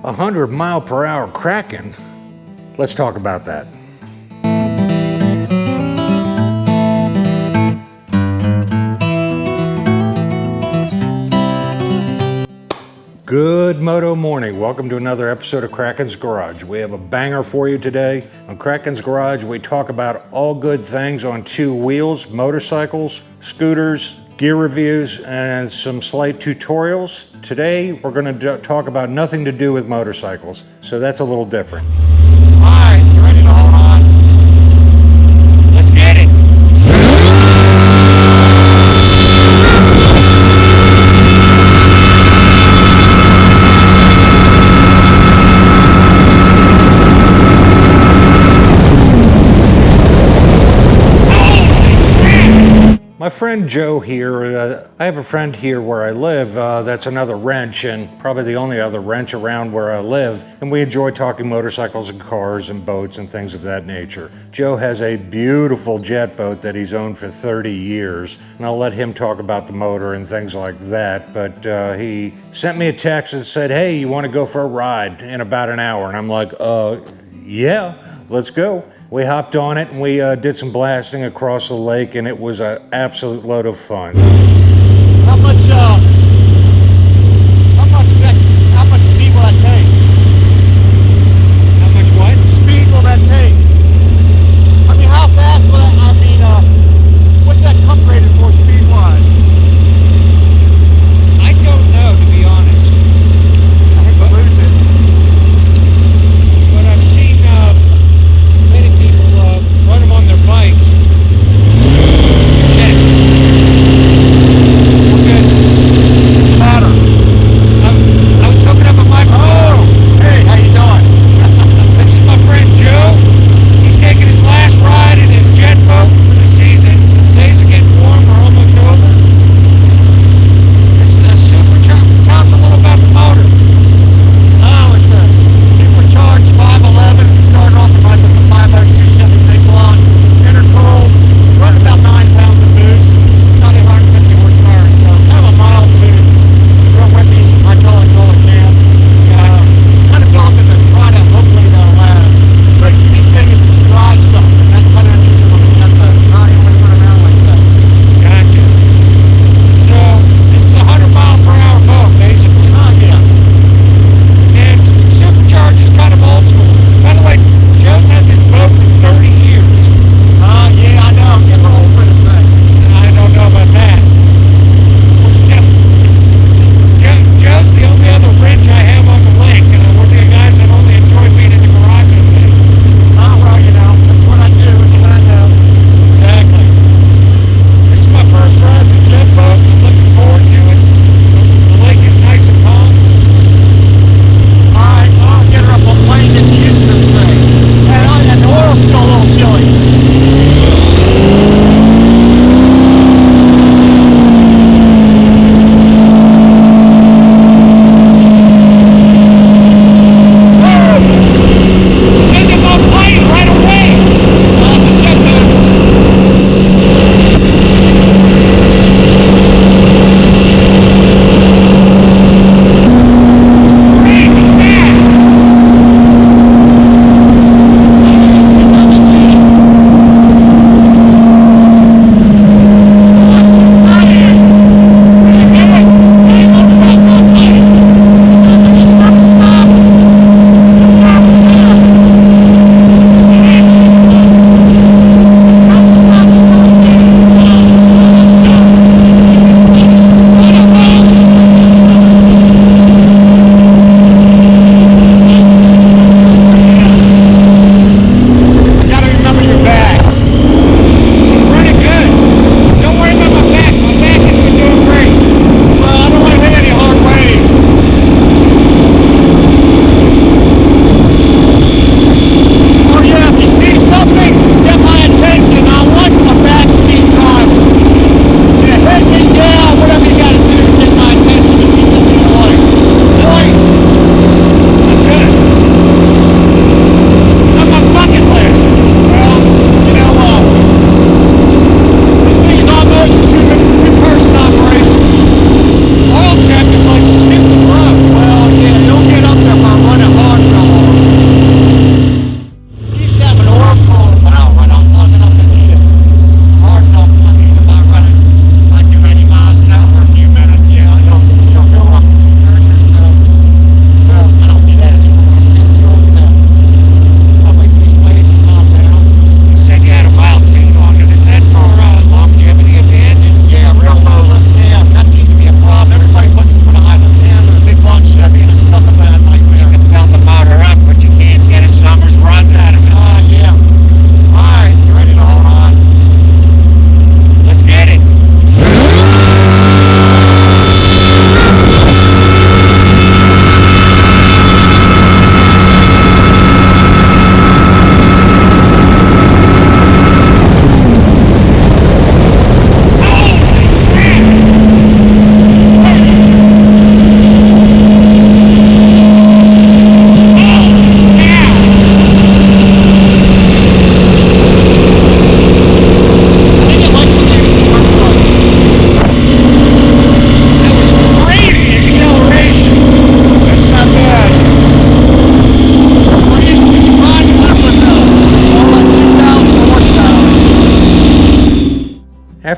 100-mile-per-hour Kraken? Let's talk about that. Good moto morning. Welcome to another episode of Kraken's Garage. We have a banger for you today. On Kraken's Garage, we talk about all good things on two wheels, motorcycles, scooters, gear reviews, and some slight tutorials. Today, we're going to talk about nothing to do with motorcycles, so that's a little different. All right, you ready to hold on? Let's get it. My friend Joe here, I have a friend here where I live that's another wrench, and probably the only other wrench around where I live, and we enjoy talking motorcycles and cars and boats and things of that nature. Joe has a beautiful jet boat that he's owned for 30 years, and I'll let him talk about the motor and things like that, but he sent me a text and said, hey, you want to go for a ride in about an hour? And I'm like, yeah, let's go. We hopped on it and we did some blasting across the lake, and it was an absolute load of fun. How much speed will that take? How much what? Speed will that take? I mean, how fast will that, what's that cup rated for speed-wise? I don't know, to be honest. I hate to lose it. But I've seen many people run them on their bikes. We're good.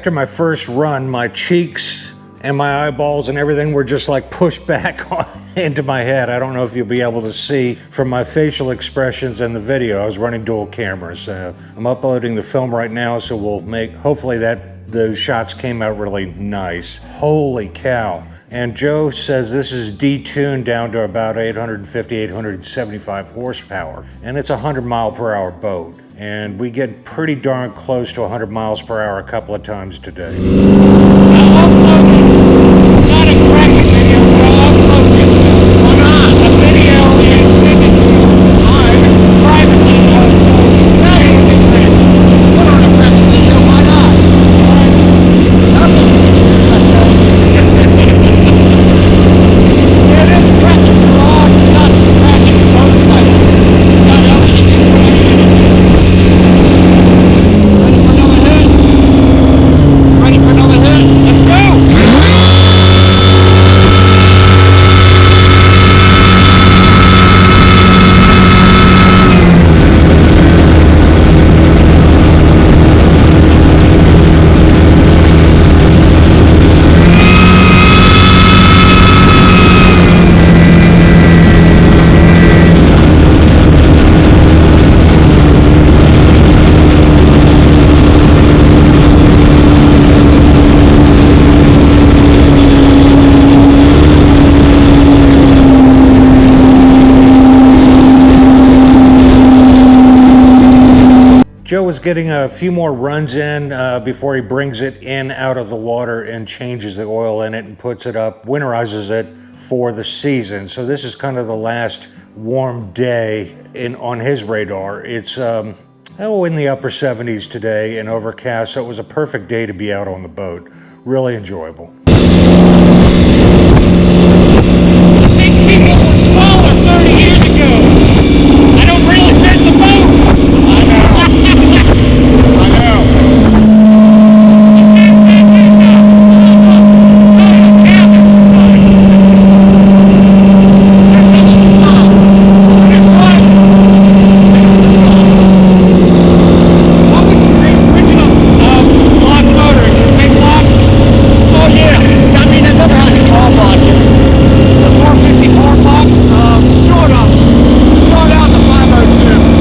After my first run, my cheeks and my eyeballs and everything were just like pushed back into my head. I don't know if you'll be able to see from my facial expressions in the video. I was running dual cameras. I'm uploading the film right now, so we'll make, hopefully those shots came out really nice. Holy cow. And Joe says this is detuned down to about 850, 875 horsepower. And it's a 100-mile-per-hour boat. And we get pretty darn close to 100 miles per hour a couple of times today. Not a Kraken video, but I'll upload this. Why not? A video and send it to you. Privately. That is the Kraken. Put on a Kraken video, why not? It is Kraken for all. It's not just Kraken motorcycle. It's got everything in it. Ready for another hit? Ready for another hit? Let's go! Joe is getting a few more runs in before he brings it in out of the water and changes the oil in it and puts it up, winterizes it for the season. So this is kind of the last warm day on his radar. It's in the upper 70s today and overcast, so it was a perfect day to be out on the boat. Really enjoyable. I think people were smaller 30 years ago. I don't really fit the boat. I know. I know. What was the original block motor? Is it a big block? Oh yeah. I mean, I've never had a small block. The 454 block? Sort of. Started out as a 502.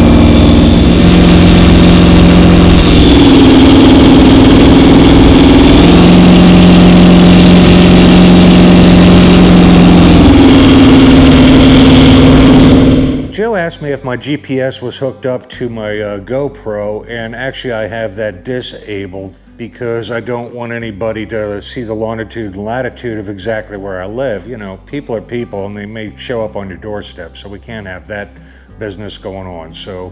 Joe asked me if my GPS was hooked up to my GoPro, and actually I have that disabled because I don't want anybody to see the longitude and latitude of exactly where I live. You know, people are people and they may show up on your doorstep, so we can't have that business going on. So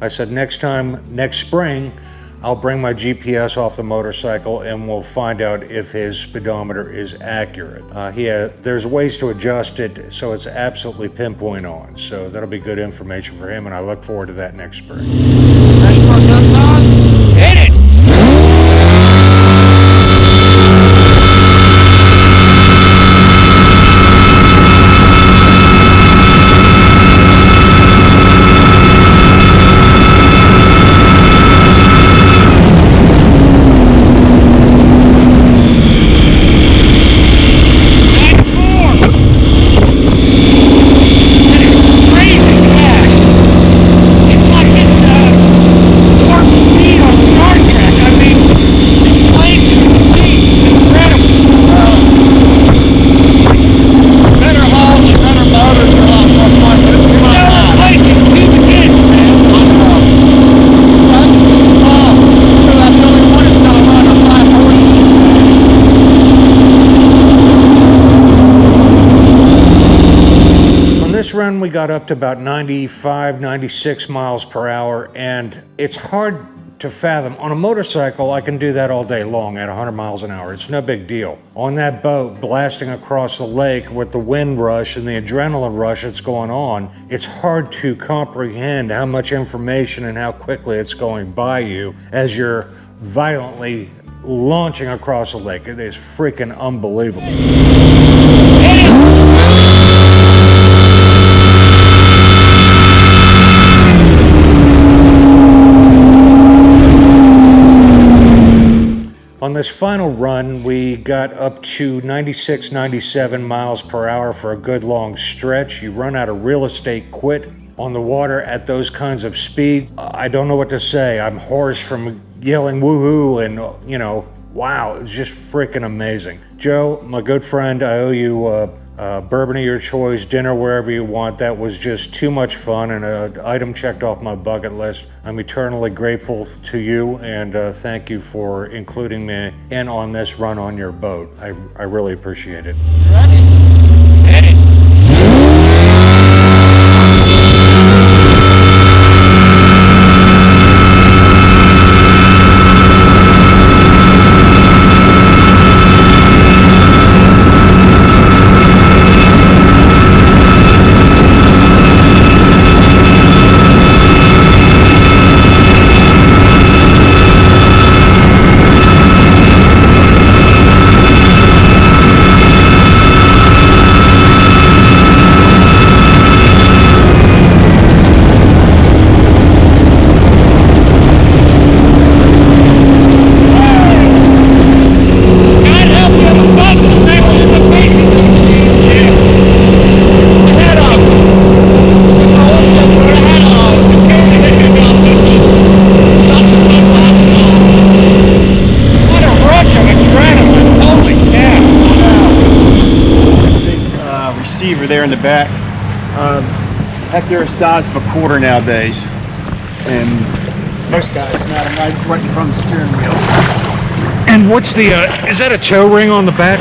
I said next spring, I'll bring my GPS off the motorcycle and we'll find out if his speedometer is accurate. There's ways to adjust it so it's absolutely pinpoint on. So that'll be good information for him, and I look forward to that next spring. Ready for a go time? Hit it! Run we got up to about 95, 96 miles per hour, and it's hard to fathom. On a motorcycle, I can do that all day long at 100 miles an hour. It's no big deal. On that boat, blasting across the lake with the wind rush and the adrenaline rush that's going on, it's hard to comprehend how much information and how quickly it's going by you as you're violently launching across the lake. It is freaking unbelievable. On this final run, we got up to 96, 97 miles per hour for a good long stretch. You run out of real estate quick on the water at those kinds of speeds. I don't know what to say. I'm hoarse from yelling woohoo and, wow, it was just freaking amazing. Joe, my good friend, I owe you bourbon of your choice, dinner wherever you want. That was just too much fun and an item checked off my bucket list. I'm eternally grateful to you, and thank you for including me in on this run on your boat. I really appreciate it. There in the back, heck, they're the size of a quarter nowadays, and most guys mount them right in front of the steering wheel. And what's the, is that a tow ring on the back?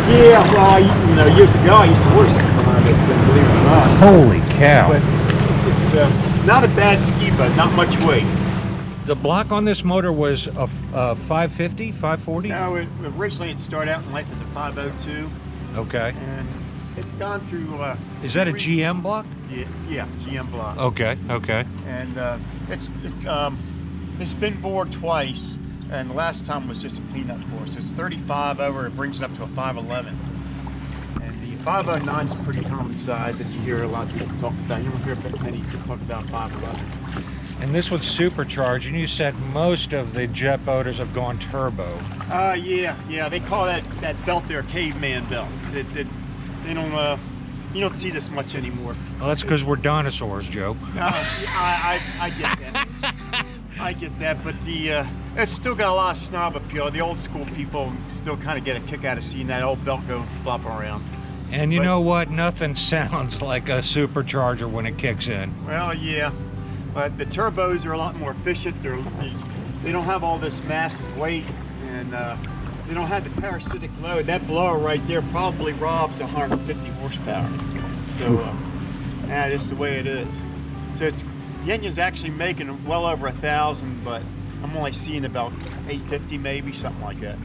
Yeah, well, years ago I used to order something behind this thing, believe it or not. Holy cow. But it's not a bad ski boat, not much weight. The block on this motor was a 550, 540? No, originally it started out in life as a 502. Okay. And it's gone through. Is that a GM block? Yeah, GM block. Okay, okay. And it's been bored twice, and the last time was just a cleanup course. It's 35 over, it brings it up to a 511. And the 509 is a pretty common size that you hear a lot of people talk about. You don't hear many people talk about 511. And this one's supercharged, and you said most of the jet boaters have gone turbo. Yeah. They call that belt there caveman belt. They don't, you don't see this much anymore. Well, that's because we're dinosaurs, Joe. I get that. I get that, but it's still got a lot of snob appeal. The old school people still kind of get a kick out of seeing that old belt go flopping around. And you know what? Nothing sounds like a supercharger when it kicks in. Well, yeah, but the turbos are a lot more efficient. They don't have all this massive weight, and they don't have the parasitic load. That blower right there probably robs 150 horsepower. So, that's the way it is. So the engine's actually making well over 1,000, but I'm only seeing about 850 maybe, something like that.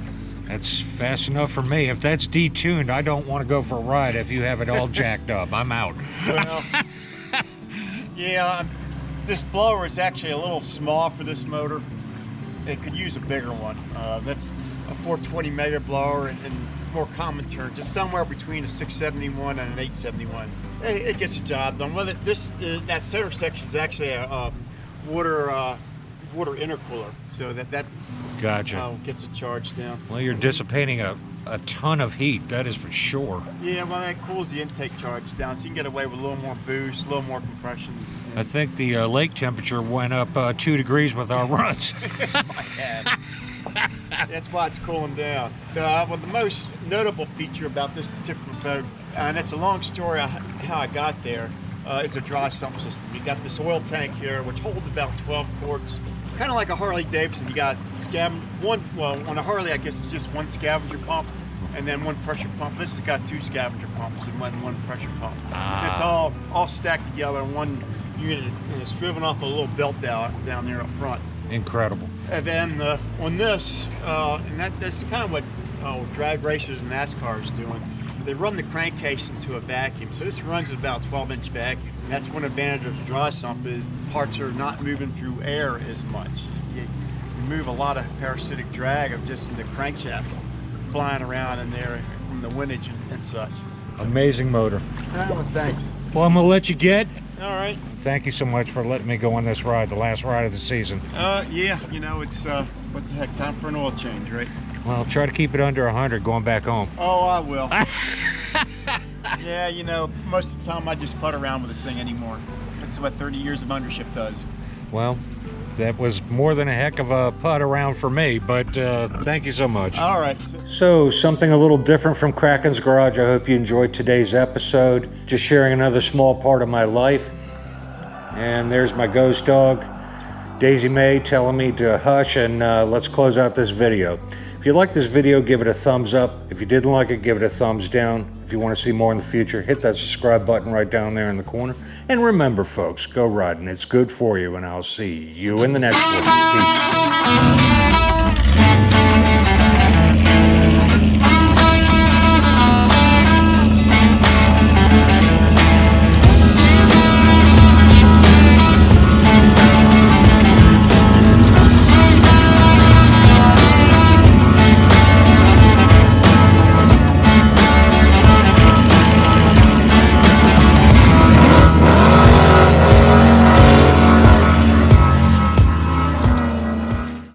That's fast enough for me. If that's detuned, I don't want to go for a ride if you have it all jacked up. I'm out. Well, yeah, this blower is actually a little small for this motor. It could use a bigger one. That's a 420 mega blower, and more common terms, just somewhere between a 671 and an 871. It gets the job done. Well, that center section is actually a water intercooler, so that Gotcha. Gets it charged down. Well, you're dissipating a ton of heat, that is for sure. Yeah, well, that cools the intake charge down, so you can get away with a little more boost, a little more compression. I think the lake temperature went up 2 degrees with our runs. That's why it's cooling down. Well, the most notable feature about this particular boat, and it's a long story how I got there, is a dry sump system. You got this oil tank here, which holds about 12 quarts, kind of like a Harley-Davidson. You got on a Harley, I guess it's just one scavenger pump and then one pressure pump. This has got two scavenger pumps and one pressure pump. And it's all stacked together in one unit, and it's driven off a little belt down there up front. Incredible. And then on this, and that's kind of what drag racers and NASCAR is doing. They run the crankcase into a vacuum. So this runs at about 12-inch vacuum. And that's one advantage of the dry sump is parts are not moving through air as much. You move a lot of parasitic drag of just in the crankshaft flying around in there from the windage and such. Amazing motor. Well, thanks. Well, I'm gonna let you get. All right. Thank you so much for letting me go on this ride, the last ride of the season. Yeah, you know, it's, what the heck, time for an oil change, right? Well, try to keep it under 100 going back home. Oh, I will. Yeah, you know, most of the time I just putt around with this thing anymore. That's what 30 years of ownership does. Well, that was more than a heck of a putt around for me, but thank you so much. All right. So, something a little different from Kraken's Garage. I hope you enjoyed today's episode. Just sharing another small part of my life. And there's my ghost dog, Daisy Mae, telling me to hush, and let's close out this video. If you like this video, give it a thumbs up. If you didn't like it, give it a thumbs down. If you want to see more in the future, hit that subscribe button right down there in the corner. And remember, folks, go riding. It's good for you, and I'll see you in the next one. Peace.